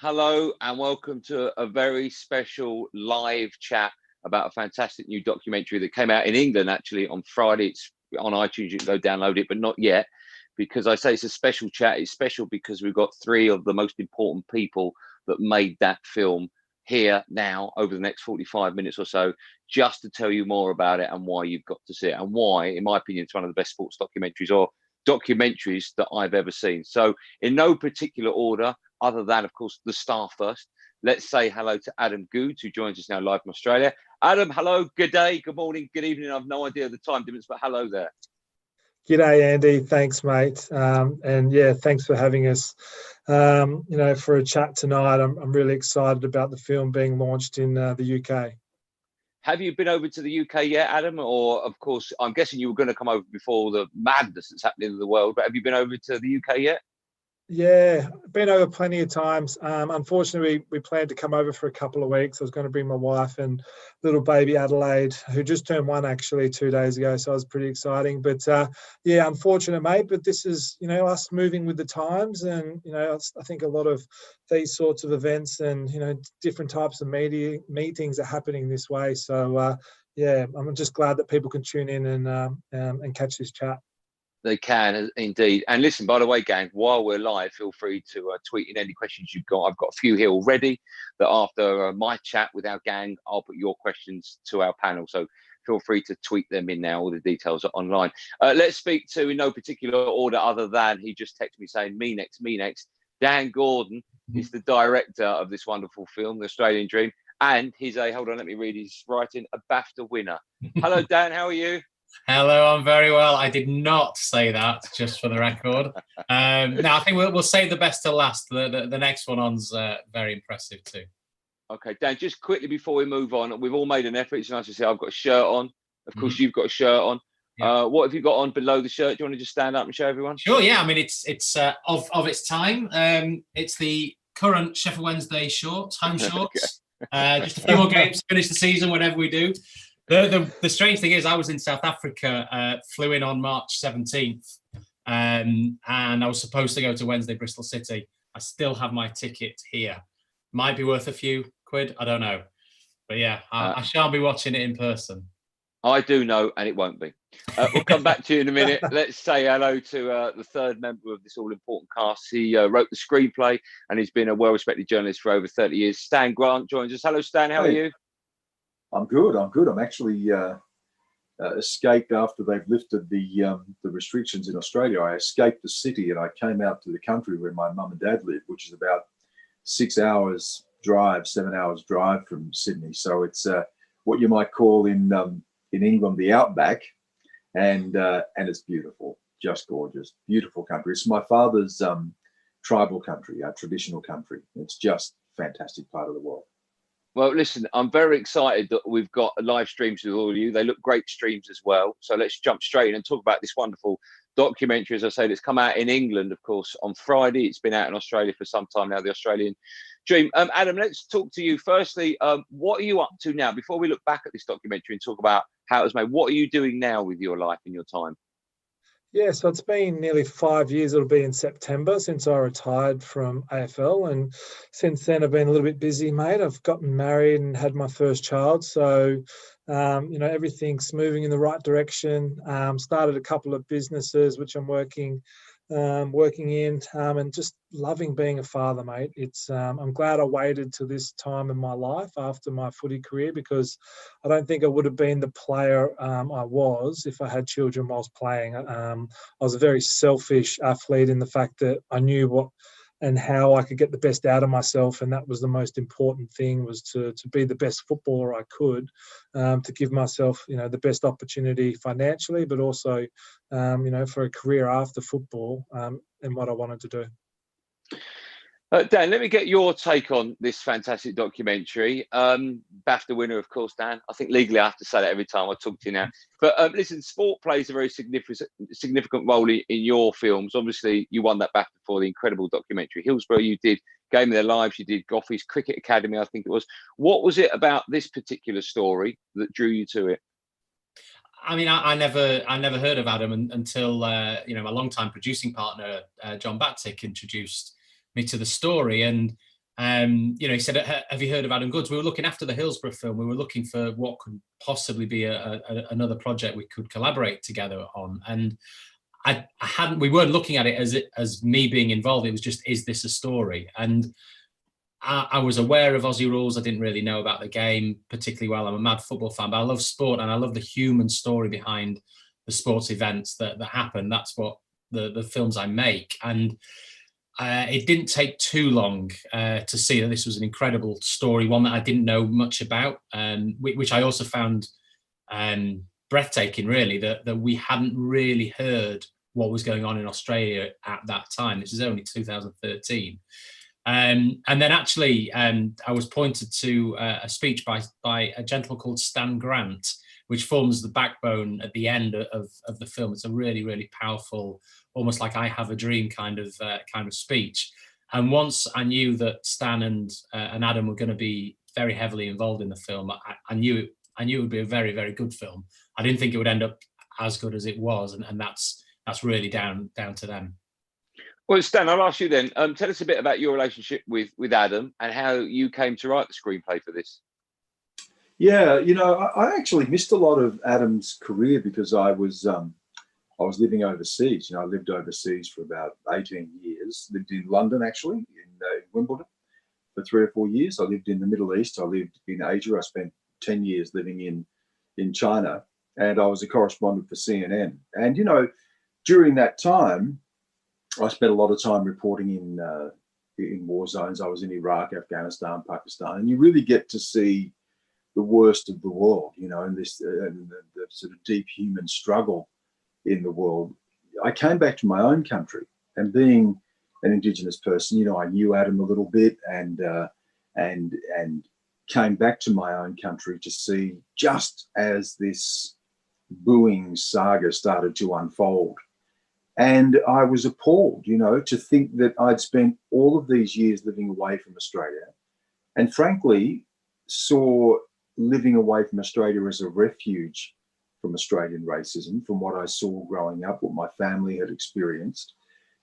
Hello and welcome to a very special live chat about a fantastic new documentary that came out in England actually on Friday. It's on iTunes, you can go download it, but not yet, because I say it's a special chat. It's special because we've got three of the most important people that made that film here now over the next 45 minutes or so, just to tell you more about it and why you've got to see it, and why, in my opinion, it's one of the best sports documentaries or documentaries that I've ever seen. So in no particular order, other than, of course, the star first, let's say hello to Adam Goods, who joins us now live from Australia. Adam, hello, good day, good morning, good evening. I've no idea the time difference, but hello there. G'day, Andy. Thanks, mate. And yeah, thanks for having us, for a chat tonight. I'm really excited about the film being launched in the UK. Have you been over to the UK yet, Adam? Or, of course, I'm guessing you were going to come over before the madness that's happening in the world, but have you been over to the UK yet? Yeah, been over plenty of times. Unfortunately, we planned to come over for a couple of weeks. I was going to bring my wife and little baby Adelaide, who just turned 1 actually 2 days ago. So it was pretty exciting. But yeah, unfortunate, mate. But this is, us moving with the times. And, I think a lot of these sorts of events and, different types of meetings are happening this way. So yeah, I'm just glad that people can tune in and catch this chat. They can indeed. And listen, by the way, gang, while we're live, feel free to tweet in any questions you've got. I've got a few here already that after my chat with our gang, I'll put your questions to our panel. So feel free to tweet them in now. All the details are online. Let's speak to, in no particular order other than he just texted me saying, me next. Dan Gordon is the director of this wonderful film, The Australian Dream. And he's hold on, let me read his writing, a BAFTA winner. Hello, Dan, how are you? Hello, I'm very well. I did not say that, just for the record. No, I think we'll save the best to last. The next one on's very impressive too. Okay, Dan, just quickly before we move on, we've all made an effort. It's nice to see I've got a shirt on. Of course, you've got a shirt on. Yeah. What have you got on below the shirt? Do you want to just stand up and show everyone? Sure, yeah. I mean, it's of its time. It's the current Sheffield Wednesday shorts, home shorts. Okay. Just a few more games to finish the season, whatever we do. The strange thing is I was in South Africa, flew in on March 17th, and I was supposed to go to Wednesday, Bristol City. I still have my ticket here. Might be worth a few quid, I don't know. But yeah, I shall be watching it in person. I do know, and it won't be. We'll come back to you in a minute. Let's say hello to the third member of this all-important cast. He wrote the screenplay, and he's been a well-respected journalist for over 30 years. Stan Grant joins us. Hello, Stan. How are you? I'm good. I'm actually escaped after they've lifted the restrictions in Australia. I escaped the city and I came out to the country where my mum and dad live, which is about 7 hours drive from Sydney. So it's what you might call in England the outback, and it's beautiful, just gorgeous, beautiful country. It's my father's tribal country, traditional country. It's just a fantastic part of the world. Well, listen, I'm very excited that we've got live streams with all of you. They look great streams as well. So let's jump straight in and talk about this wonderful documentary. As I said, it's come out in England, of course, on Friday. It's been out in Australia for some time now, The Australian Dream. Adam, let's talk to you. Firstly, what are you up to now? Before we look back at this documentary and talk about how it was made, what are you doing now with your life and your time? Yeah, so it's been nearly 5 years, it'll be in September, since I retired from AFL. And since then, I've been a little bit busy, mate. I've gotten married and had my first child. So, everything's moving in the right direction. Started a couple of businesses, which I'm working in, and just loving being a father, mate. I'm glad I waited to this time in my life after my footy career, because I don't think I would have been the player I was if I had children whilst playing. I was a very selfish athlete in the fact that I knew what and how I could get the best out of myself, and that was the most important thing, was to be the best footballer I could, to give myself, the best opportunity financially, but also, for a career after football, and what I wanted to do. Dan, let me get your take on this fantastic documentary. BAFTA winner, of course, Dan. I think legally I have to say that every time I talk to you now. But listen, sport plays a very significant role in your films. Obviously, you won that BAFTA for the incredible documentary Hillsborough. You did Game of Their Lives. You did Goffey's Cricket Academy, I think it was. What was it about this particular story that drew you to it? I mean, I never heard of Adam until my longtime producing partner John Battick introduced me to the story, and He said, have you heard of Adam Goods? We were looking after the Hillsborough film. We were looking for what could possibly be another project we could collaborate together on. And we weren't looking at it as me being involved. It was just, is this a story? And I was aware of Aussie rules. I didn't really know about the game particularly well. I'm a mad football fan, but I love sport and I love the human story behind the sports events that happen. That's what the films I make. And it didn't take too long to see that this was an incredible story, one that I didn't know much about, which I also found breathtaking, really, that we hadn't really heard what was going on in Australia at that time. This is only 2013. And then actually, I was pointed to a speech by a gentleman called Stan Grant, which forms the backbone at the end of the film. It's a really, really powerful, almost like I Have a Dream kind of speech. And once I knew that Stan and Adam were going to be very heavily involved in the film, I knew it would be a very, very good film. I didn't think it would end up as good as it was, and that's really down to them. Well, Stan, I'll ask you then. Tell us a bit about your relationship with Adam and how you came to write the screenplay for this. Yeah, I actually missed a lot of Adam's career because I was living overseas. I lived overseas for about 18 years. Lived in London, actually, in Wimbledon for 3 or 4 years. I lived in the Middle East. I lived in Asia. I spent 10 years living in China, and I was a correspondent for CNN. And during that time, I spent a lot of time reporting in war zones. I was in Iraq, Afghanistan, Pakistan, and you really get to see the worst of the world, and the sort of deep human struggle in the world. I came back to my own country, and being an Indigenous person, I knew Adam a little bit, and came back to my own country to see just as this booing saga started to unfold. And I was appalled, to think that I'd spent all of these years living away from Australia, and frankly saw living away from Australia as a refuge from Australian racism, from what I saw growing up, what my family had experienced,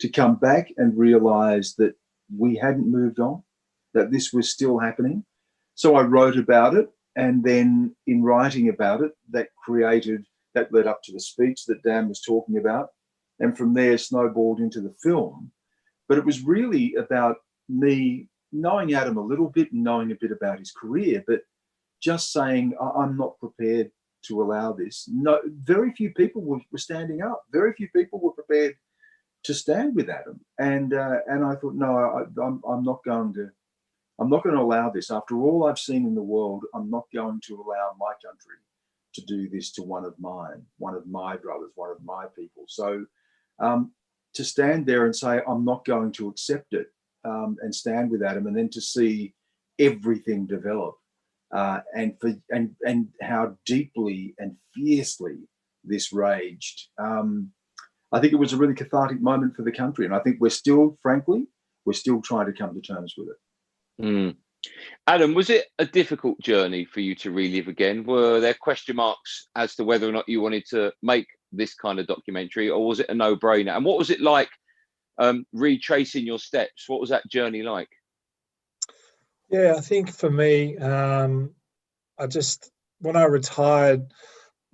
to come back and realise that we hadn't moved on, that this was still happening. So I wrote about it, and then in writing about it, that led up to the speech that Dan was talking about. And from there snowballed into the film. But it was really about me knowing Adam a little bit and knowing a bit about his career, but just saying, I'm not prepared to allow this. No, very few people were standing up. Very few people were prepared to stand with Adam. And I thought, no, I'm not going to allow this. After all I've seen in the world, I'm not going to allow my country to do this to one of my brothers, one of my people. So to stand there and say, I'm not going to accept it, and stand with Adam, and then to see everything develop, and how deeply and fiercely this raged. I think it was a really cathartic moment for the country, and I think we're still trying to come to terms with it. Mm. Adam, was it a difficult journey for you to relive again? Were there question marks as to whether or not you wanted to make this kind of documentary, or was it a no-brainer? And what was it like retracing your steps? What was that journey like? Yeah, I think for me, when I retired,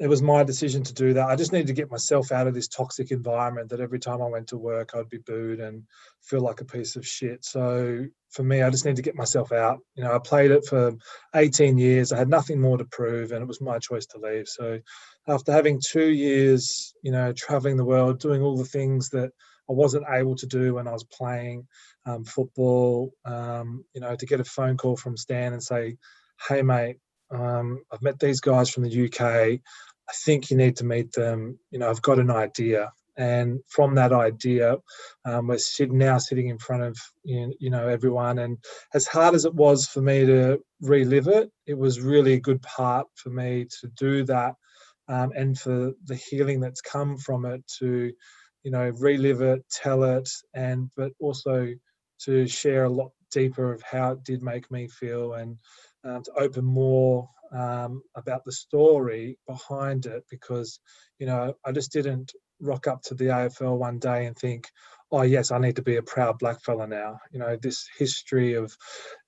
it was my decision to do that. I just needed to get myself out of this toxic environment that every time I went to work, I'd be booed and feel like a piece of shit. So for me, I just need to get myself out. I played it for 18 years. I had nothing more to prove, and it was my choice to leave. So after having 2 years, traveling the world, doing all the things that I wasn't able to do when I was playing football, to get a phone call from Stan and say, hey, mate, I've met these guys from the UK. I think you need to meet them. I've got an idea. And from that idea, we're sitting in front of everyone. And as hard as it was for me to relive it, it was really a good part for me to do that, and for the healing that's come from it to, relive it, tell it, but also to share a lot deeper of how it did make me feel, and to open more about the story behind it, because I just didn't rock up to the AFL one day and think, oh yes, I need to be a proud black fella now. You know, this history of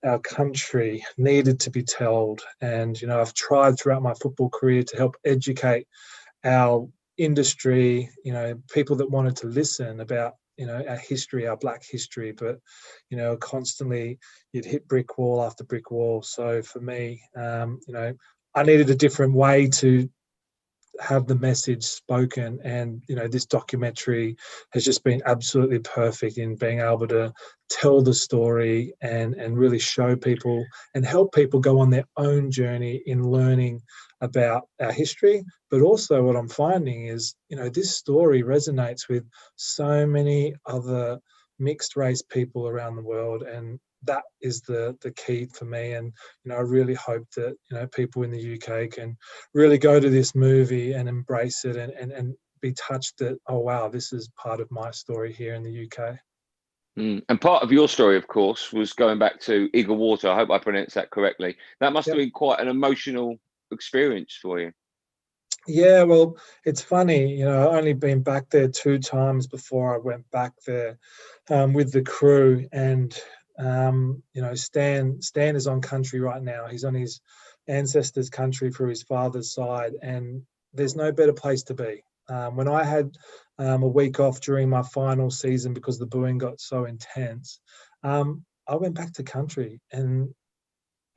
our country needed to be told. And, you know, I've tried throughout my football career to help educate our industry, you know, people that wanted to listen about, you know, our history, our black history, but, you know, constantly you'd hit brick wall after brick wall. So for me, you know, I needed a different way to have the message spoken, and you know, this documentary has just been absolutely perfect in being able to tell the story and really show people and help people go on their own journey in learning about our history. But also what I'm finding is, you know, this story resonates with so many other mixed race people around the world, and that is the key for me. And you know, I really hope that, you know, people in the UK can really go to this movie and embrace it and be touched that, oh wow, this is part of my story here in the UK. And part of your story, of course, was going back to Eagle Water. I hope I pronounced that correctly. That must have been quite an emotional experience for you. Yeah, well, it's funny, you know, I've only been back there 2 times before I went back there with the crew. And, you know, Stan is on country right now. He's on his ancestors' country through his father's side. And there's no better place to be. When I had a week off during my final season because the booing got so intense, I went back to country. And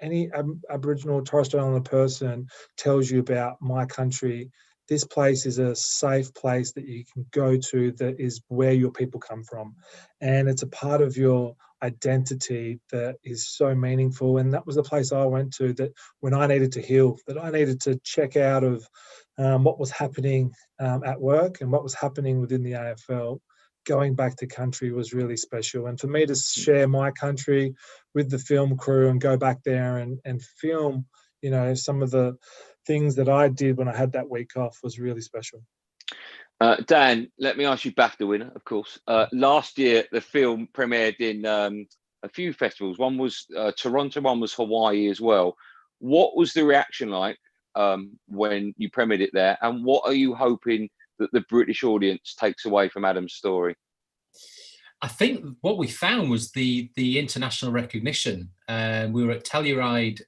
any Aboriginal or Torres Strait Islander person tells you about my country, this place is a safe place that you can go to, that is where your people come from. And it's a part of your identity that is so meaningful. And that was the place I went to, that when I needed to heal, that I needed to check out of what was happening at work and what was happening within the AFL. Going back to country was really special. And for me to share my country with the film crew and go back there and film, you know, some of the things that I did when I had that week off was really special. Dan, let me ask you, BAFTA winner, of course. Last year, the film premiered in a few festivals. One was Toronto, one was Hawaii as well. What was the reaction like when you premiered it there? And what are you hoping that the British audience takes away from Adam's story? I think what we found was the international recognition. We were at Telluride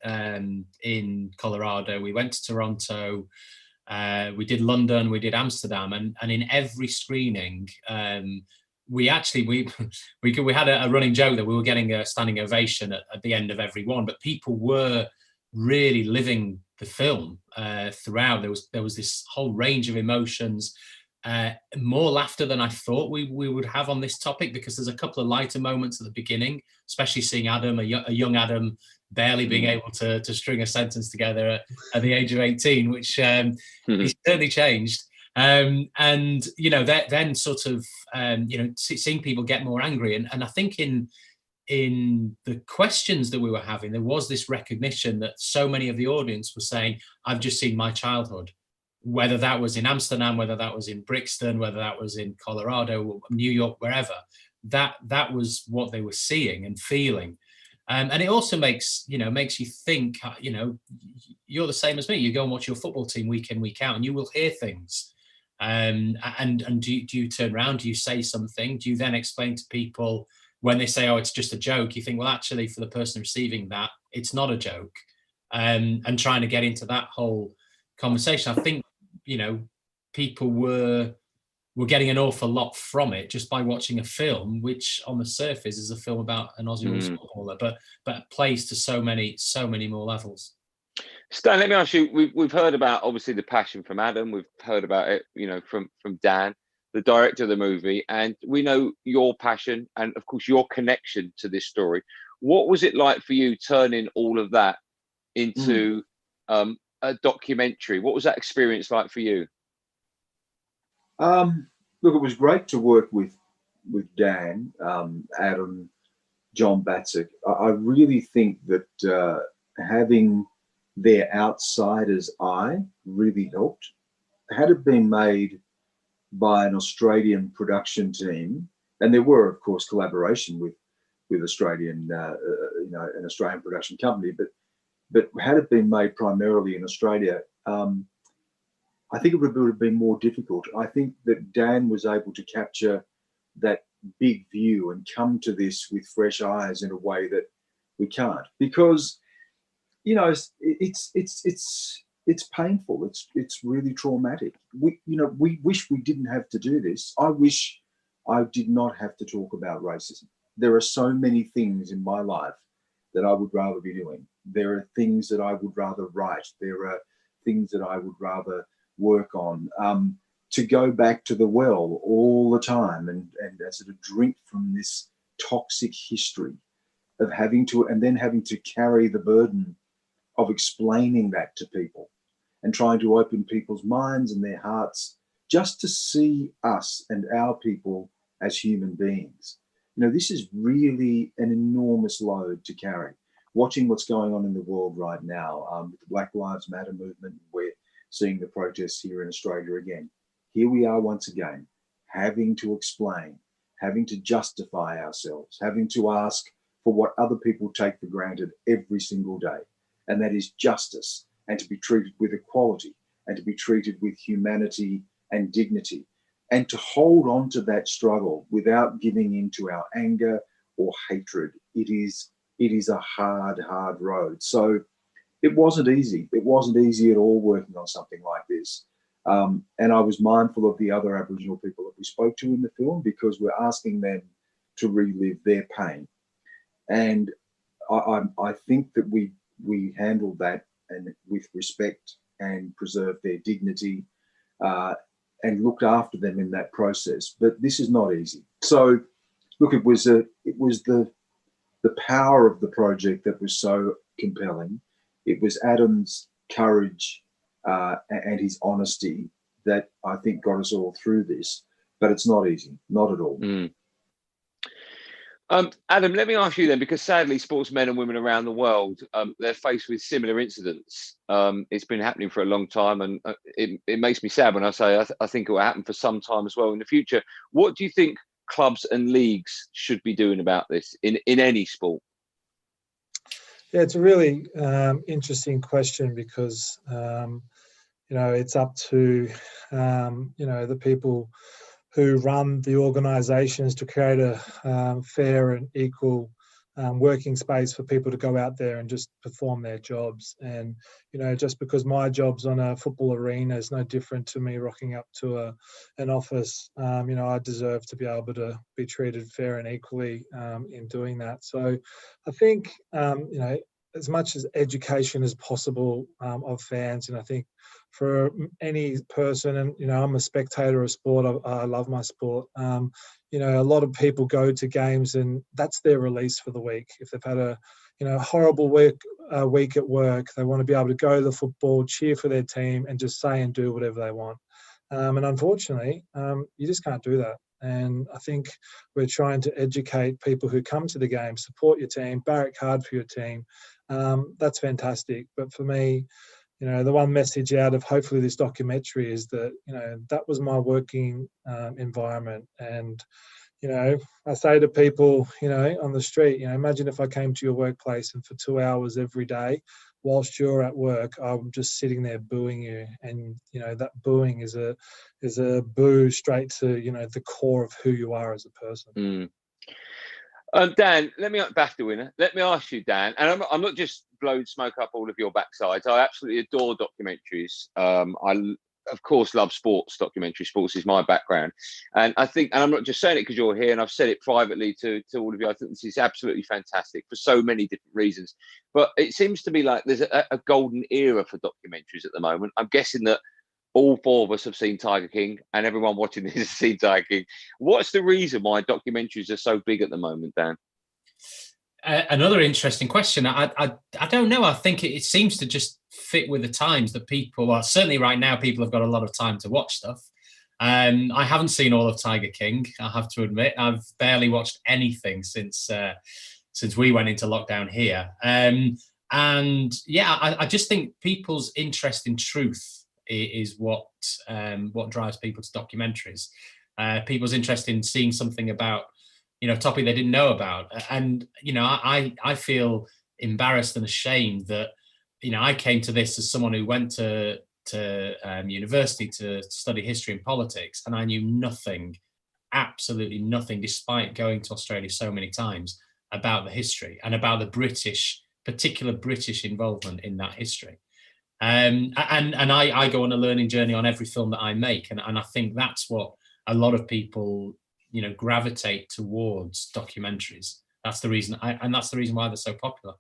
in Colorado. We went to Toronto. We did London. We did Amsterdam. And in every screening, we had a running joke that we were getting a standing ovation at the end of every one. But people were really living the film throughout. There was this whole range of emotions. More laughter than I thought we would have on this topic, because there's a couple of lighter moments at the beginning, especially seeing Adam, a young Adam, barely being able to string a sentence together at the age of 18, which he's certainly changed. And you know, then sort of you know, seeing people get more angry, and I think in the questions that we were having, there was this recognition that so many of the audience were saying, I've just seen my childhood. Whether that was in Amsterdam, whether that was in Brixton, whether that was in Colorado, New York, wherever, that was what they were seeing and feeling. And it also makes you think, you know, you're the same as me. You go and watch your football team week in, week out, and you will hear things. And do you turn around? Do you say something? Do you then explain to people when they say, oh, it's just a joke? You think, well, actually, for the person receiving that, it's not a joke. And trying to get into that whole conversation, I think, you know, people were getting an awful lot from it just by watching a film, which on the surface is a film about an Aussie rules footballer, but plays to so many more levels. Stan, let me ask you, we've heard about obviously the passion from Adam, we've heard about it, you know, from Dan, the director of the movie, and we know your passion and of course your connection to this story. What was it like for you turning all of that into a documentary? What was that experience like for you? Look, it was great to work with Dan, Adam, John Batzik. I really think that having their outsider's eye really helped. Had it been made by an Australian production team, and there were, of course, collaboration with Australian, you know, an Australian production company, but had it been made primarily in Australia, I think it would have been more difficult. I think that Dan was able to capture that big view and come to this with fresh eyes in a way that we can't, because it's painful. It's really traumatic. We wish we didn't have to do this. I wish I did not have to talk about racism. There are so many things in my life that I would rather be doing. There are things that I would rather write. There are things that I would rather work on. To go back to the well all the time and sort of drink from this toxic history of having to carry the burden of explaining that to people and trying to open people's minds and their hearts just to see us and our people as human beings. This is really an enormous load to carry. Watching what's going on in the world right now, with the Black Lives Matter movement, we're seeing the protests here in Australia again. Here we are once again, having to explain, having to justify ourselves, having to ask for what other people take for granted every single day. And that is justice, and to be treated with equality, and to be treated with humanity and dignity, and to hold on to that struggle without giving in to our anger or hatred. It is a hard, hard road. So it wasn't easy. It wasn't easy at all working on something like this. And I was mindful of the other Aboriginal people that we spoke to in the film, because we're asking them to relive their pain. And I think that we handled that and with respect and preserved their dignity and looked after them in that process. But this is not easy. So, look, it was the power of the project that was so compelling. It was Adam's courage and his honesty that I think got us all through this. But it's not easy, not at all. Adam, let me ask you then, because sadly sportsmen and women around the world, they're faced with similar incidents. It's been happening for a long time, and it makes me sad when I say I think it will happen for some time as well in the future. What do you think clubs and leagues should be doing about this in any sport? Yeah, it's a really interesting question, because it's up to the people who run the organisations to create a fair and equal working space for people to go out there and just perform their jobs. And just because my job's on a football arena is no different to me rocking up to an office. I deserve to be able to be treated fair and equally in doing that. So I think as much as education as possible of fans, and I think for any person, and I'm a spectator of sport, I love my sport. A lot of people go to games and that's their release for the week. If they've had a horrible week at work, they want to be able to go to the football, cheer for their team, and just say and do whatever they want. And unfortunately, you just can't do that. And I think we're trying to educate people who come to the game, support your team, barrack hard for your team. That's fantastic. But for me, the one message out of hopefully this documentary is that, that was my working environment. And, I say to people, on the street, imagine if I came to your workplace and for 2 hours every day, whilst you're at work, I'm just sitting there booing you. And, that booing is a boo straight to, the core of who you are as a person. Dan, BAFTA winner. Let me ask you, Dan, and I'm not just blowing smoke up all of your backsides. I absolutely adore documentaries. I, of course, love sports documentaries. Sports is my background. And I think, and I'm not just saying it because you're here, and I've said it privately to all of you, I think this is absolutely fantastic for so many different reasons. But it seems to me like there's a golden era for documentaries at the moment. I'm guessing that all four of us have seen Tiger King, and everyone watching this has seen Tiger King. What's the reason why documentaries are so big at the moment, Dan? Another interesting question. I don't know. I think it seems to just fit with the times that people, well, certainly right now, people have got a lot of time to watch stuff. I haven't seen all of Tiger King, I have to admit. I've barely watched anything since we went into lockdown here. And yeah, I just think people's interest in truth is what drives people to documentaries. People's interest in seeing something about, a topic they didn't know about. And, I feel embarrassed and ashamed that, I came to this as someone who went to university to study history and politics, and I knew nothing absolutely nothing, despite going to Australia so many times, about the history and about the particular British involvement in that history. And I go on a learning journey on every film that I make, and I think that's what a lot of people, gravitate towards documentaries. That's the reason, and that's the reason why they're so popular.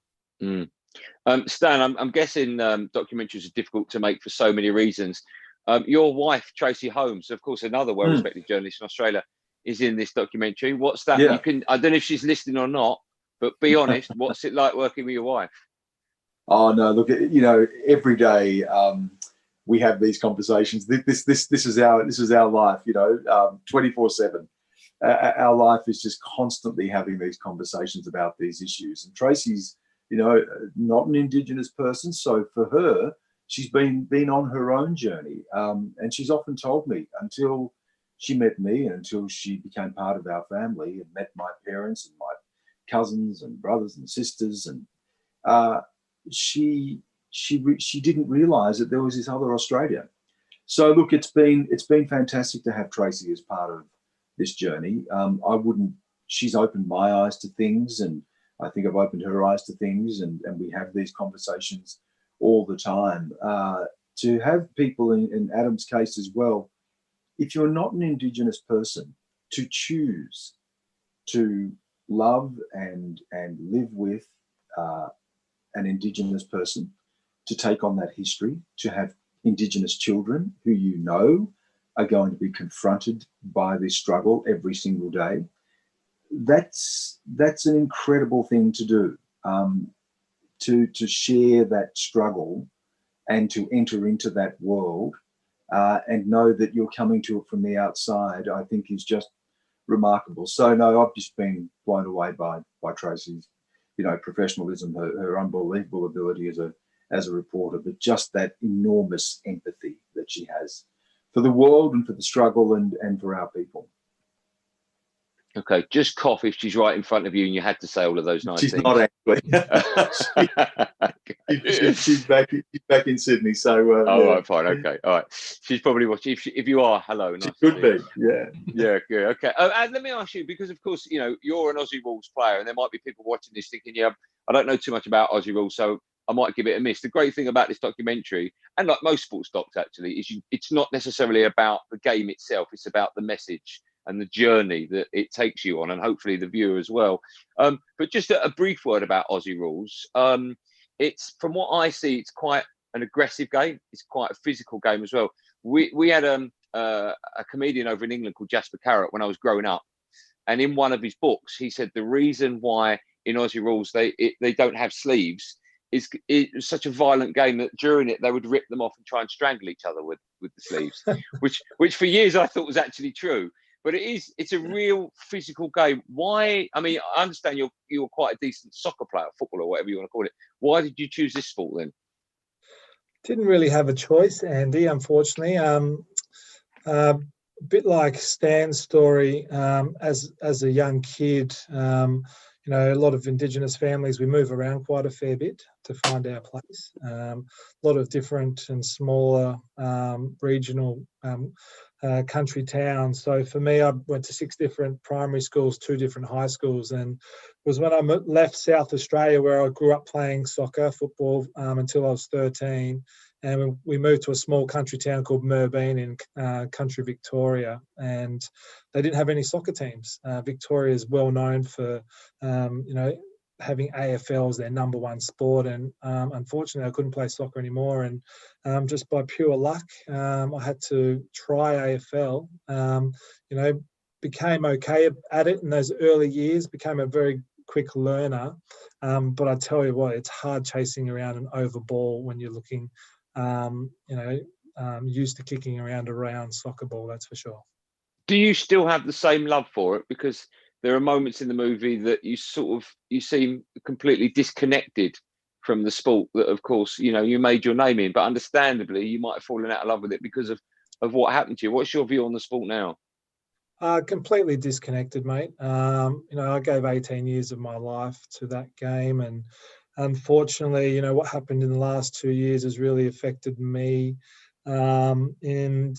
Stan, I'm guessing documentaries are difficult to make for so many reasons. Your wife, Tracy Holmes, of course, another well-respected journalist in Australia, is in this documentary. What's that? Yeah. I don't know if she's listening or not, but be honest, what's it like working with your wife? Oh no! Look, every day we have these conversations. This is our life. 24/7. Our life is just constantly having these conversations about these issues. And Tracy's, not an Indigenous person, so for her, she's been on her own journey. And she's often told me, until she met me and until she became part of our family and met my parents and my cousins and brothers and sisters, and she didn't realise that there was this other Australia. So look, it's been fantastic to have Tracy as part of this journey. She's opened my eyes to things, and I think I've opened her eyes to things, and we have these conversations all the time. To have people in Adam's case as well, if you're not an Indigenous person, to choose to love and live with an Indigenous person, to take on that history, to have Indigenous children who are going to be confronted by this struggle every single day. That's an incredible thing to do, to share that struggle and to enter into that world and know that you're coming to it from the outside, I think is just remarkable. So no, I've just been blown away by Tracy's, professionalism, her unbelievable ability as a reporter, but just that enormous empathy that she has for the world and for the struggle and for our people. Okay, just cough if she's right in front of you and you had to say all of those nice things. She's not actually. She's back in Sydney. So. Right, fine. Okay, all right. She's probably watching. If you are, hello. Nice she could be. Yeah. Yeah. Good. Okay. And let me ask you, because of course, you're an Aussie Rules player, and there might be people watching this thinking, I don't know too much about Aussie Rules, so I might give it a miss. The great thing about this documentary, and like most sports docs actually, is it's not necessarily about the game itself. It's about the message and the journey that it takes you on, and hopefully the viewer as well. But just a brief word about Aussie Rules. It's, from what I see, it's quite an aggressive game. It's quite a physical game as well. We had a comedian over in England called Jasper Carrott when I was growing up, and in one of his books, he said the reason why in Aussie Rules they don't have sleeves is it's such a violent game that during it they would rip them off and try and strangle each other with the sleeves, which for years I thought was actually true. But it's a real physical game. Why? I mean, I understand you're quite a decent soccer player, footballer, whatever you want to call it. Why did you choose this sport then? Didn't really have a choice, Andy, unfortunately. A bit like Stan's story, as a young kid, a lot of Indigenous families, we move around quite a fair bit to find our place. A lot of different and smaller regional country towns. So for me, I went to 6 different primary schools, 2 different high schools, and it was when I left South Australia, where I grew up playing soccer, football, until I was 13. And we moved to a small country town called Merbeen in country Victoria, and they didn't have any soccer teams. Victoria is well known for, having AFL as their number one sport, and unfortunately I couldn't play soccer anymore, and just by pure luck I had to try AFL. Became okay at it in those early years, became a very quick learner, but I tell you what, it's hard chasing around an over ball when you're looking used to kicking around a round soccer ball, that's for sure. Do you still have the same love for it? Because there are moments in the movie that you seem completely disconnected from the sport that, of course, you made your name in, but understandably you might have fallen out of love with it because of what happened to you. What's your view on the sport now? Completely disconnected, mate. I gave 18 years of my life to that game, and unfortunately, what happened in the last 2 years has really affected me And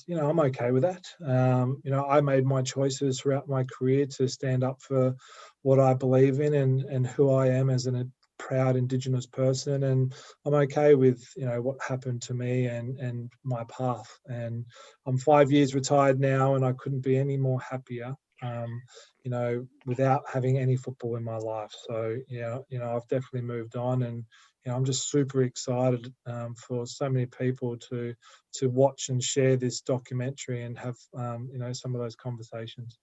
I'm okay with that. I made my choices throughout my career to stand up for what I believe in and who I am as a proud Indigenous person, and I'm okay with what happened to me and my path. And I'm 5 years retired now, and I couldn't be any more happier. Without having any football in my life. So I've definitely moved on, and I'm just super excited for so many people to watch and share this documentary and have some of those conversations.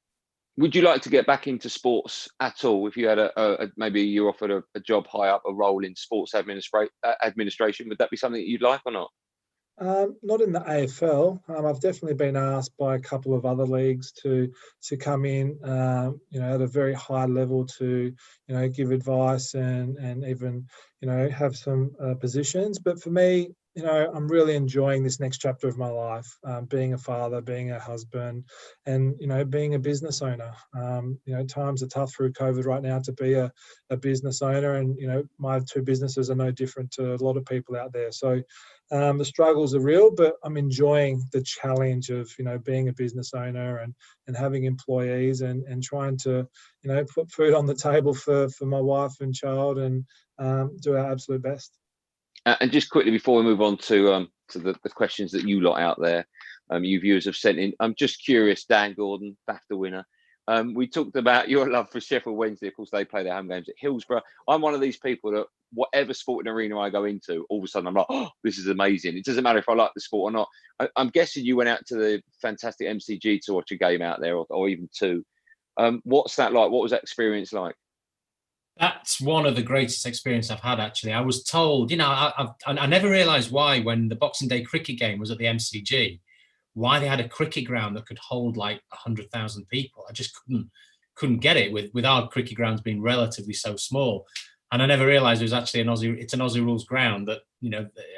Would you like to get back into sports at all? If you had maybe you offered a job high up, a role in sports administration, would that be something that you'd like or not? Not in the AFL. I've definitely been asked by a couple of other leagues to come in, at a very high level to, give advice and even, have some positions. But for me, I'm really enjoying this next chapter of my life, being a father, being a husband, and, being a business owner. Times are tough through COVID right now to be a business owner, and, my two businesses are no different to a lot of people out there. So the struggles are real, but I'm enjoying the challenge of, being a business owner and having employees and trying to, put food on the table for my wife and child and do our absolute best. And just quickly before we move on to the questions that you lot out there, you viewers have sent in. I'm just curious, Dan Gordon, BAFTA winner. We talked about your love for Sheffield Wednesday. Of course, they play their home games at Hillsborough. I'm one of these people that whatever sporting arena I go into, all of a sudden I'm like, oh, this is amazing. It doesn't matter if I like the sport or not. I'm guessing you went out to the fantastic MCG to watch a game out there, or even two. What's that like? What was that experience like? That's one of the greatest experiences I've had, actually. I was told, I never realised why, when the Boxing Day cricket game was at the MCG, why they had a cricket ground that could hold like 100,000 people. I just couldn't get it with our cricket grounds being relatively so small. And I never realised it was actually an Aussie rules ground that,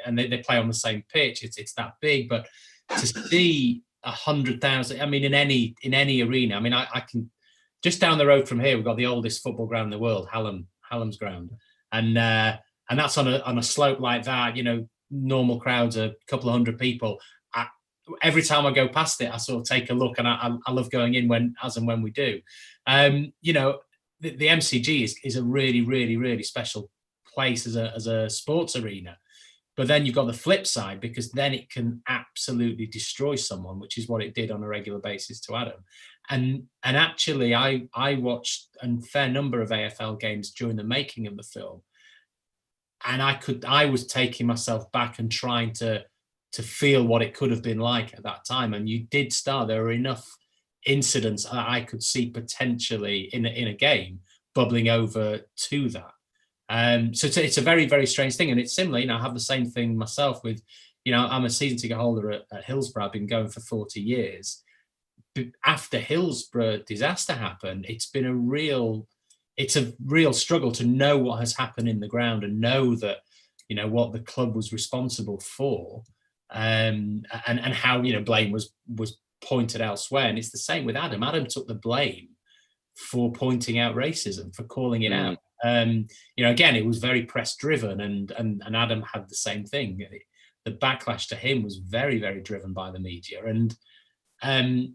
and they play on the same pitch. It's that big, but to see 100,000, I mean, in any arena, I mean, I can. Just down the road from here, we've got the oldest football ground in the world, Hallam's ground, and that's on a slope like that. Normal crowds, a couple of hundred people. Every time I go past it, I sort of take a look, and I love going in when we do. The MCG is a really, really, really special place as a sports arena. But then you've got the flip side, because then it can absolutely destroy someone, which is what it did on a regular basis to Adam. And actually, I watched a fair number of AFL games during the making of the film, and I was taking myself back and trying to feel what it could have been like at that time. And you did start. There were enough incidents that I could see potentially in a game bubbling over to that. So it's a very, very strange thing. And it's similar, I have the same thing myself with, I'm a season ticket holder at Hillsborough. I've been going for 40 years. But after Hillsborough disaster happened, it's a real struggle to know what has happened in the ground and know that, what the club was responsible for, and how, blame was pointed elsewhere. And it's the same with Adam. Adam took the blame for pointing out racism, for calling it out. Again, it was very press driven, and Adam had the same thing. The backlash to him was very, very driven by the media, and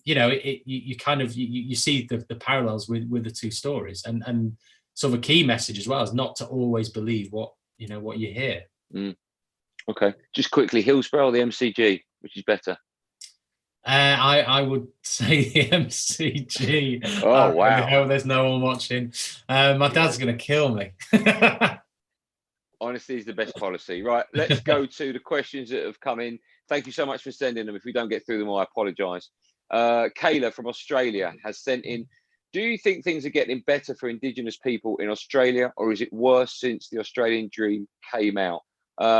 you kind of see the parallels with the two stories, and sort of a key message as well is not to always believe what you hear. Okay, just quickly, Hillsborough or the MCG, which is better? I would say the MCG. Oh, wow. I hope there's no one watching. My dad's going to kill me. Honesty is the best policy. Right, let's go to the questions that have come in. Thank you so much for sending them. If we don't get through them all, I apologise. Kayla from Australia has sent in, do you think things are getting better for Indigenous people in Australia, or is it worse since the Australian Dream came out?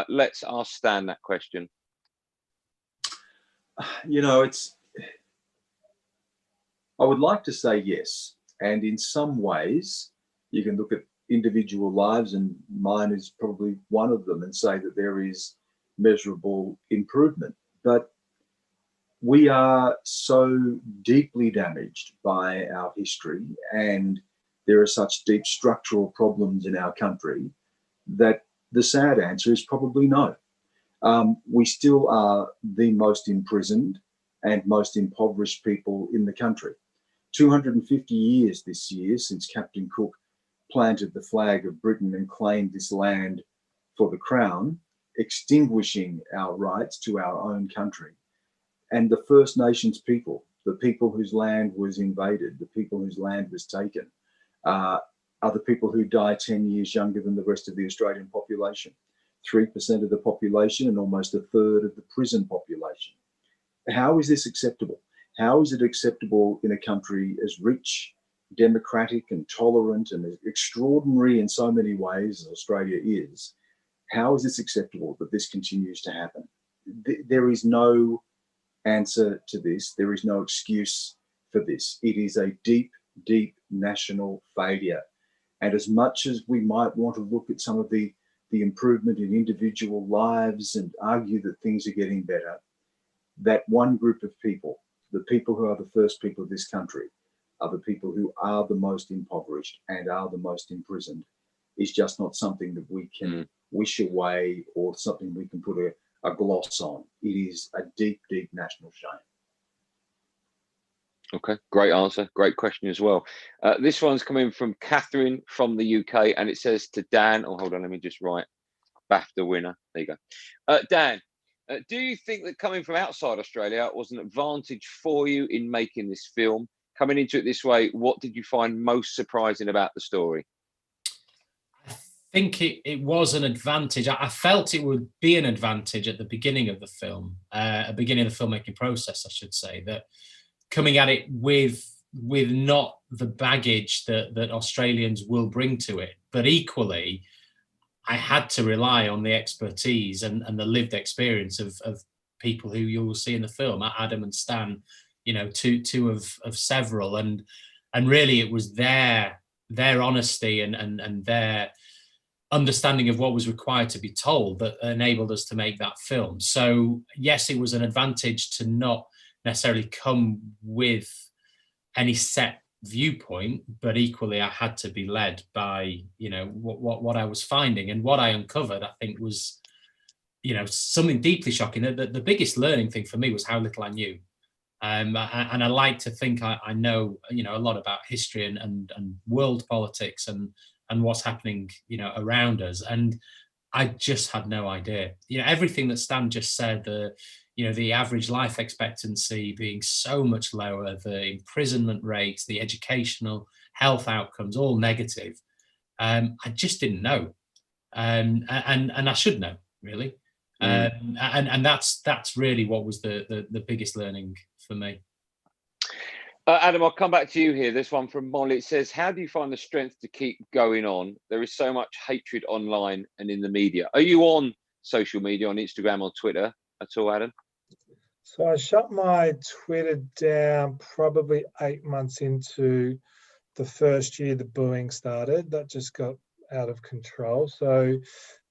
Let's ask Stan that question. I would like to say yes. And in some ways, you can look at individual lives, and mine is probably one of them, and say that there is measurable improvement. But we are so deeply damaged by our history, and there are such deep structural problems in our country, that the sad answer is probably no. we still are the most imprisoned and most impoverished people in the country. 250 years this year since Captain Cook planted the flag of Britain and claimed this land for the Crown, extinguishing our rights to our own country. And the First Nations people, the people whose land was invaded, the people whose land was taken, are the people who die 10 years younger than the rest of the Australian population. 3% of the population and almost a third of the prison population. How is this acceptable? How is it acceptable in a country as rich, democratic and tolerant and as extraordinary in so many ways as Australia is? How is this acceptable that this continues to happen? There is no answer to this. There is no excuse for this. It is a deep, deep national failure. And as much as we might want to look at some of the improvement in individual lives and argue that things are getting better, that one group of people, the people who are the first people of this country, are the people who are the most impoverished and are the most imprisoned, is just not something that we can wish away or something we can put a gloss on. It is a deep, deep national shame. Okay, great answer. Great question as well. This one's coming from Catherine from the UK, and it says to Dan, oh, hold on, let me just write BAFTA winner. There you go. Dan, do you think that coming from outside Australia was an advantage for you in making this film? Coming into it this way, what did you find most surprising about the story? I think it was an advantage. I felt it would be an advantage at the beginning of the film, at the beginning of the filmmaking process, I should say, that coming at it with not the baggage that Australians will bring to it, but equally, I had to rely on the expertise and the lived experience of people who you will see in the film, Adam and Stan, you know, two of several, and really it was their honesty and their understanding of what was required to be told that enabled us to make that film. So yes, it was an advantage to not necessarily come with any set viewpoint, but equally I had to be led by, you know, what I was finding, and what I uncovered, I think, was, you know, something deeply shocking. The biggest learning thing for me was how little I knew. And I like to think I know, you know, a lot about history and world politics and what's happening, you know, around us. And I just had no idea. You know, everything that Stan just said, you know, the average life expectancy being so much lower, the imprisonment rates, the educational health outcomes, all negative. I just didn't know. And I should know, really. And that's really what was the biggest learning for me. Adam, I'll come back to you here. This one from Molly. It says, how do you find the strength to keep going on? There is so much hatred online and in the media. Are you on social media, on Instagram or Twitter at all, Adam? So I shut my Twitter down probably 8 months into the first year the booing started. That just got out of control. So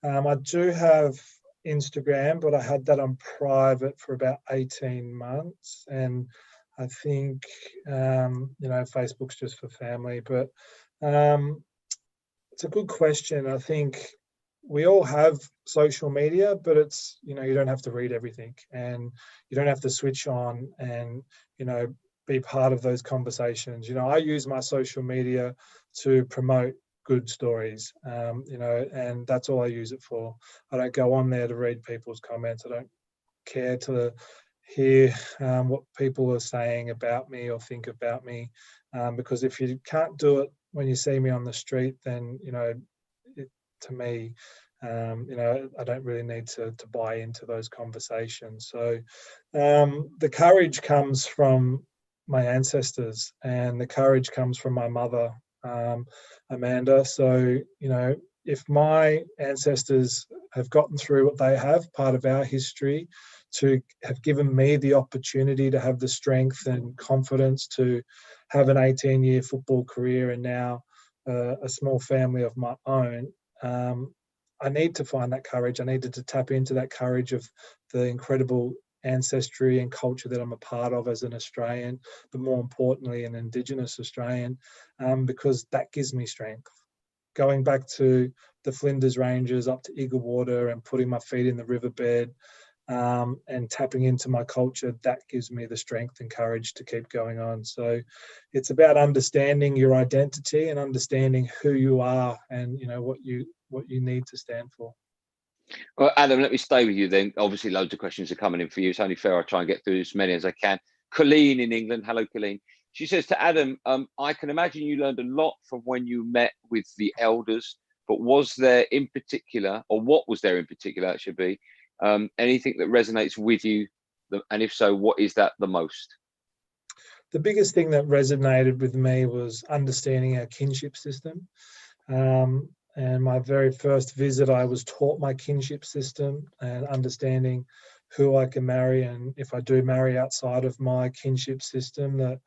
I do have Instagram, but I had that on private for about 18 months. And I think, you know, Facebook's just for family. But it's a good question. I think we all have social media, but it's, you know, you don't have to read everything, and you don't have to switch on and, you know, be part of those conversations. You know, I use my social media to promote good stories, you know, and that's all I use it for. I don't go on there to read people's comments. I don't care to hear what people are saying about me or think about me, because if you can't do it when you see me on the street, then, you know, to me, you know, I don't really need to buy into those conversations. So the courage comes from my ancestors, and the courage comes from my mother, Amanda. So, you know, if my ancestors have gotten through what they have, part of our history, to have given me the opportunity to have the strength and confidence to have an 18-year football career and now a small family of my own, I need to find that courage. I needed to tap into that courage of the incredible ancestry and culture that I'm a part of as an Australian, but more importantly, an Indigenous Australian, because that gives me strength. Going back to the Flinders Ranges up to Eaglewater and putting my feet in the riverbed, and tapping into my culture, that gives me the strength and courage to keep going on. So it's about understanding your identity and understanding who you are and, you know, what you need to stand for. Well, Adam, let me stay with you then. Obviously, loads of questions are coming in for you. It's only fair I try and get through as many as I can. Colleen in England. Hello, Colleen. She says to Adam, I can imagine you learned a lot from when you met with the elders, but was there in particular, or what was there in particular, it should be, anything that resonates with you? And if so, what is that the most? The biggest thing that resonated with me was understanding our kinship system. And my very first visit, I was taught my kinship system and understanding who I can marry. And if I do marry outside of my kinship system, that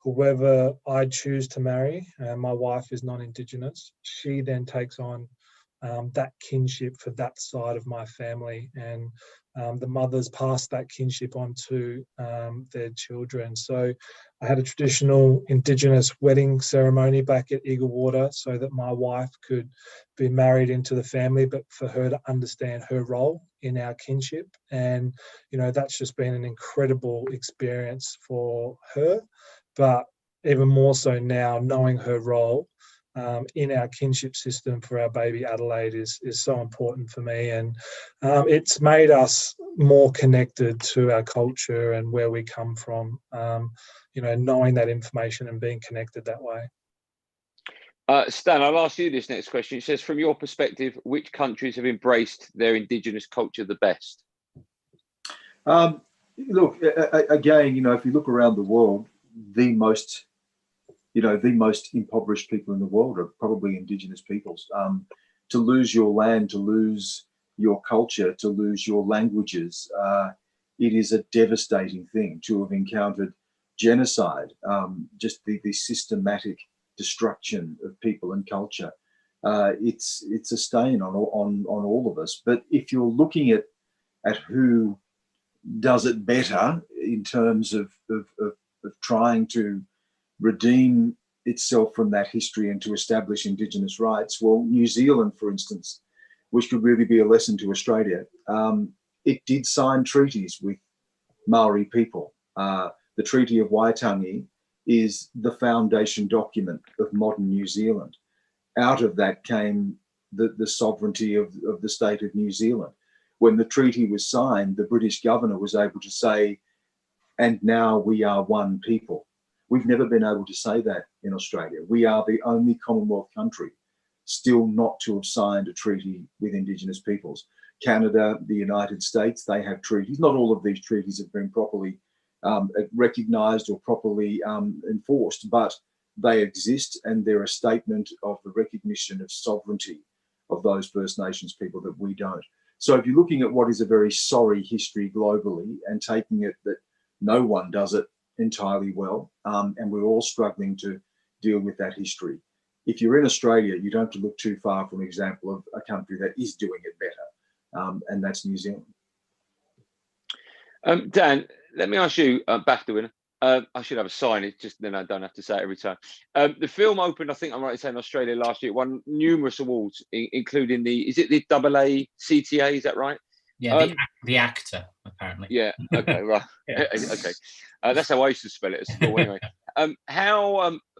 whoever I choose to marry, and my wife is non-Indigenous, she then takes on that kinship for that side of my family. And the mothers pass that kinship on to their children. So I had a traditional Indigenous wedding ceremony back at Eaglewater so that my wife could be married into the family, but for her to understand her role in our kinship. And, you know, that's just been an incredible experience for her. But even more so now, knowing her role in our kinship system for our baby Adelaide is so important for me. And it's made us more connected to our culture and where we come from, you know, knowing that information and being connected that way. Stan, I'll ask you this next question. It says, from your perspective, which countries have embraced their Indigenous culture the best? Look, again, you know, if you look around the world, the most impoverished people in the world are probably Indigenous peoples. To lose your land, to lose your culture, to lose your languages, it is a devastating thing. To have encountered genocide, just the systematic destruction of people and culture. It's a stain on all of us. But if you're looking at who does it better in terms of trying to redeem itself from that history and to establish Indigenous rights, well, New Zealand, for instance, which could really be a lesson to Australia, it did sign treaties with Maori people. The Treaty of Waitangi is the foundation document of modern New Zealand. Out of that came the sovereignty of the state of New Zealand. When the treaty was signed, the British governor was able to say, and now we are one people. We've never been able to say that in Australia. We are the only Commonwealth country still not to have signed a treaty with Indigenous peoples. Canada, the United States, they have treaties. Not all of these treaties have been properly recognised or properly enforced, but they exist, and they're a statement of the recognition of sovereignty of those First Nations people that we don't. So if you're looking at what is a very sorry history globally and taking it that no one does it entirely well, and we're all struggling to deal with that history. If you're in Australia, you don't have to look too far from an example of a country that is doing it better, and that's New Zealand. Dan, let me ask you, BAFTA winner. I should have a sign, it's just then I don't have to say it every time. The film opened, I think I'm right in saying, Australia last year. It won numerous awards, including is it the AACTA, is that right? Yeah, the actor, apparently. Yeah, okay, right. Yeah. Okay. That's how I used to spell it at school anyway.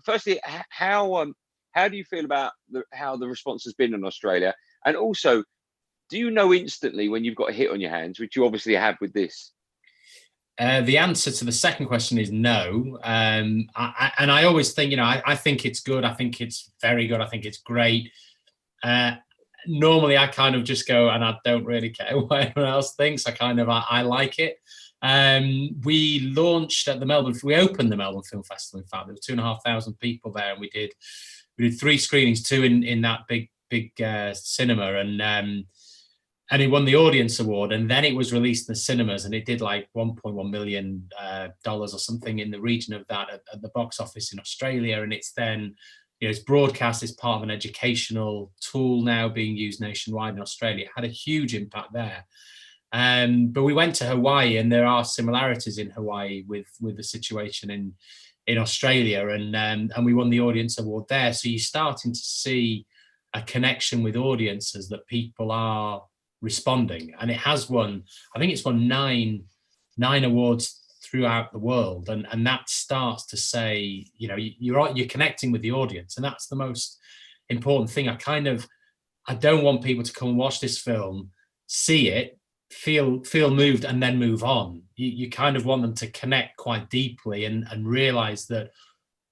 Firstly, how do you feel about how the response has been in Australia? And also, do you know instantly when you've got a hit on your hands, which you obviously have with this? The answer to the second question is no. I always think, I think it's good. I think it's very good. I think it's great. Normally, I kind of just go, and I don't really care what everyone else thinks. I like it. We launched at we opened the Melbourne Film Festival. In fact, there were 2,500 people there, and we did 3 screenings, 2 in that big cinema, and it won the audience award. And then it was released in the cinemas, and it did like $1.1 million or something in the region of that at the box office in Australia. And it's then, it's broadcast as part of an educational tool now being used nationwide in Australia. It had a huge impact there. But we went to Hawaii, and there are similarities in Hawaii with the situation in Australia, and we won the audience award there. So you're starting to see a connection with audiences that people are responding. And it has won, I think it's won nine awards throughout the world, and that starts to say, you know, you're connecting with the audience, and that's the most important thing. I don't want people to come and watch this film, see it, feel moved, and then move on. You kind of want them to connect quite deeply and realize that,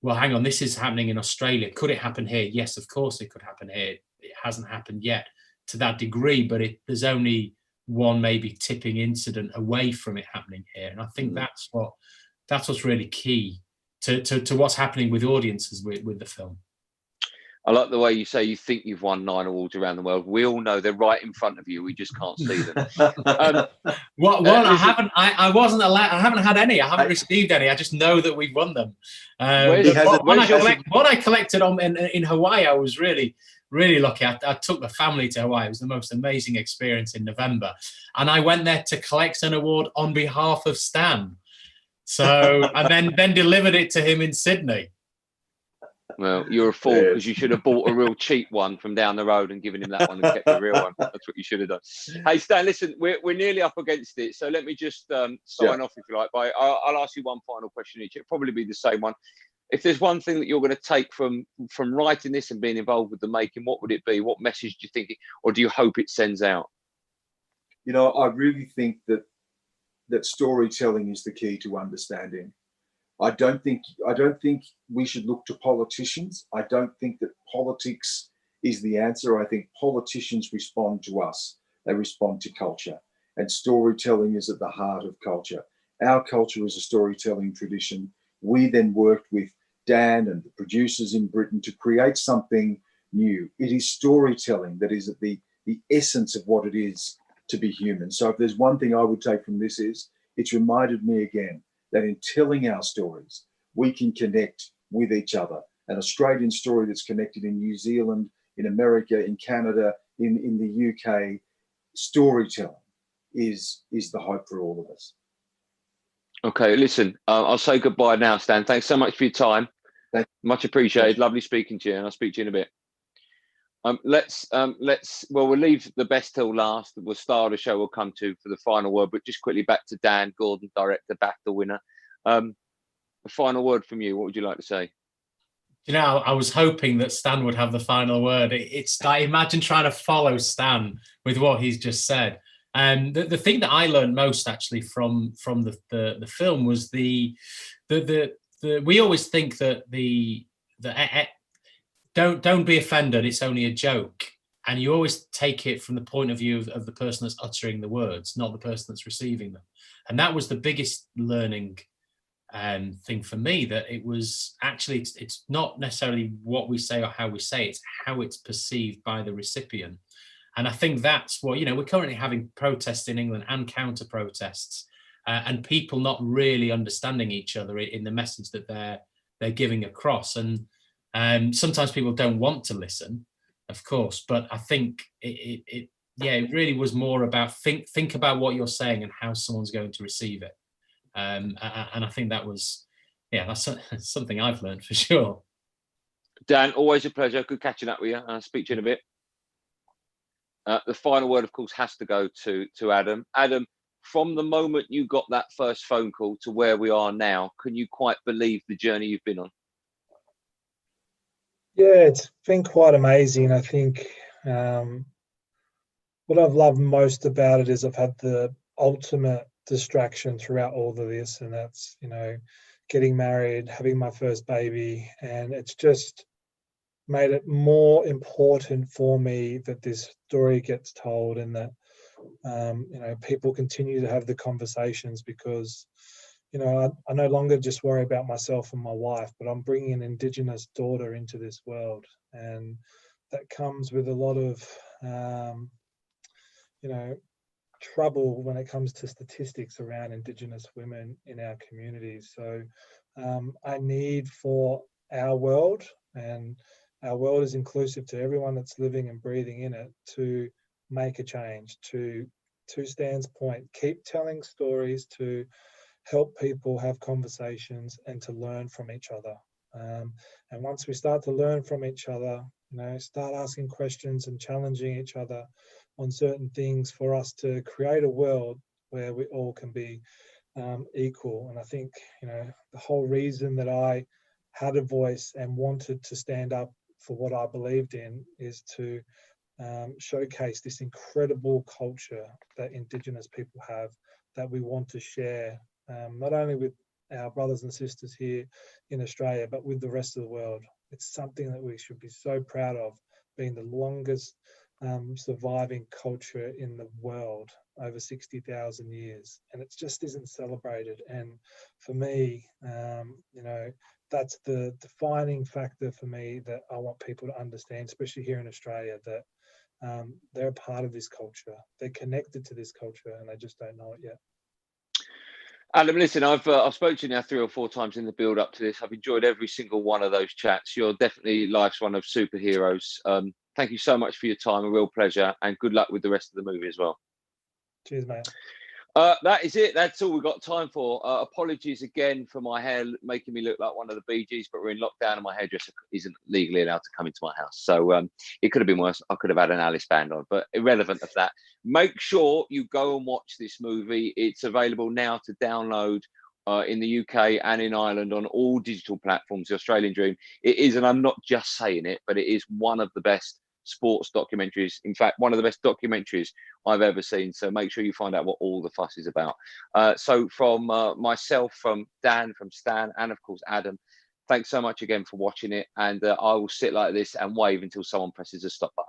well, hang on, this is happening in Australia. Could it happen here? Yes, of course it could happen here. It hasn't happened yet to that degree, but there's only one maybe tipping incident away from it happening here. And I think that's what's really key to what's happening with audiences with the film. I like the way you say you think you've won 9 awards around the world. We all know they're right in front of you. We just can't see them. I wasn't allowed. I haven't had any. I haven't received any. I just know that we've won them. One I collected in Hawaii, I was really lucky. I took the family to Hawaii. It was the most amazing experience in November, and I went there to collect an award on behalf of Stan. So and then delivered it to him in Sydney. Well, you're a fool, because you should have bought a real cheap one from down the road and given him that one and kept the real one. That's what you should have done. Hey, Stan, listen, we're nearly up against it, so let me just sign off, if you like. But I'll ask you one final question each. It'll probably be the same one. If there's one thing that you're going to take from writing this and being involved with the making, what would it be? What message do you think, or do you hope it sends out? You know, I really think that storytelling is the key to understanding. I don't think we should look to politicians. I don't think that politics is the answer. I think politicians respond to us. They respond to culture, and storytelling is at the heart of culture. Our culture is a storytelling tradition. We then worked with Dan and the producers in Britain to create something new. It is storytelling that is at the essence of what it is to be human. So if there's one thing I would take from this, is it's reminded me again that in telling our stories, we can connect with each other. An Australian story that's connected in New Zealand, in America, in Canada, in the UK, storytelling is the hope for all of us. Okay, listen, I'll say goodbye now, Stan. Thanks so much for your time. Much appreciated. Lovely speaking to you, and I'll speak to you in a bit. We'll leave the best till last. We'll start the show we'll come to for the final word, but just quickly back to Dan Gordon, director, BAFTA winner. A final word from you. What would you like to say? You know, I was hoping that Stan would have the final word. It's I imagine trying to follow Stan with what he's just said. And the thing that I learned most actually from the film was the we always think that don't be offended, it's only a joke. And you always take it from the point of view of the person that's uttering the words, not the person that's receiving them. And that was the biggest learning thing for me, that it was actually, it's not necessarily what we say or how we say it, it's how it's perceived by the recipient. And I think that's what, you know, we're currently having protests in England and counter protests, and people not really understanding each other in the message that they're giving across. And sometimes people don't want to listen, of course, but I think it really was more about think about what you're saying and how someone's going to receive it. And I think that was, that's something I've learned for sure. Dan, always a pleasure. Good catching up with you. I'll speak to you in a bit. The final word, of course, has to go to Adam. Adam, from the moment you got that first phone call to where we are now, can you quite believe the journey you've been on? Yeah, it's been quite amazing. I think what I've loved most about it is I've had the ultimate distraction throughout all of this, and that's, you know, getting married, having my first baby, and it's just made it more important for me that this story gets told, and that you know, people continue to have the conversations, because, you know, I no longer just worry about myself and my wife, but I'm bringing an Indigenous daughter into this world, and that comes with a lot of you know, trouble when it comes to statistics around Indigenous women in our communities. So I need for our world, and our world is inclusive to everyone that's living and breathing in it, to make a change, to Stan's point, keep telling stories, to help people have conversations and to learn from each other. And once we start to learn from each other, start asking questions and challenging each other on certain things for us to create a world where we all can be equal. And I think, the whole reason that I had a voice and wanted to stand up for what I believed in is to showcase this incredible culture that Indigenous people have, that we want to share, not only with our brothers and sisters here in Australia, but with the rest of the world. It's something that we should be so proud of, being the longest surviving culture in the world, over 60,000 years, and it just isn't celebrated. And for me, that's the defining factor for me, that I want people to understand, especially here in Australia, that they're a part of this culture, they're connected to this culture, and they just don't know it yet. Adam, listen, I've spoken to you now 3 or 4 times in the build up to this. I've enjoyed every single one of those chats. You're definitely life's one of superheroes. Thank you so much for your time. A real pleasure, and good luck with the rest of the movie as well. Cheers, mate. That is it. That's all we've got time for. Apologies again for my hair making me look like one of the Bee Gees, but we're in lockdown and my hairdresser isn't legally allowed to come into my house. So it could have been worse. I could have had an Alice band on, but irrelevant of that. Make sure you go and watch this movie. It's available now to download in the UK and in Ireland on all digital platforms. The Australian Dream. It is, and I'm not just saying it, but it is one of the best sports documentaries. In fact, one of the best documentaries I've ever seen. So make sure you find out what all the fuss is about. So from myself, from Dan, from Stan, and of course Adam, thanks so much again for watching it. And I will sit like this and wave until someone presses the stop button.